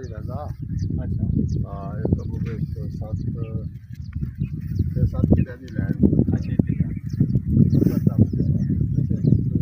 ਹੀ ਰਹਿੰਦਾ। ਅੱਛਾ ਹਾਂ ਇਹ ਤਾਂ ਬੁਗੇ 7 ਕਿੱਲੇ ਦੀ ਲੈਣ। ਅੱਛਾ ਇੱਥੇ ਲਿਆ।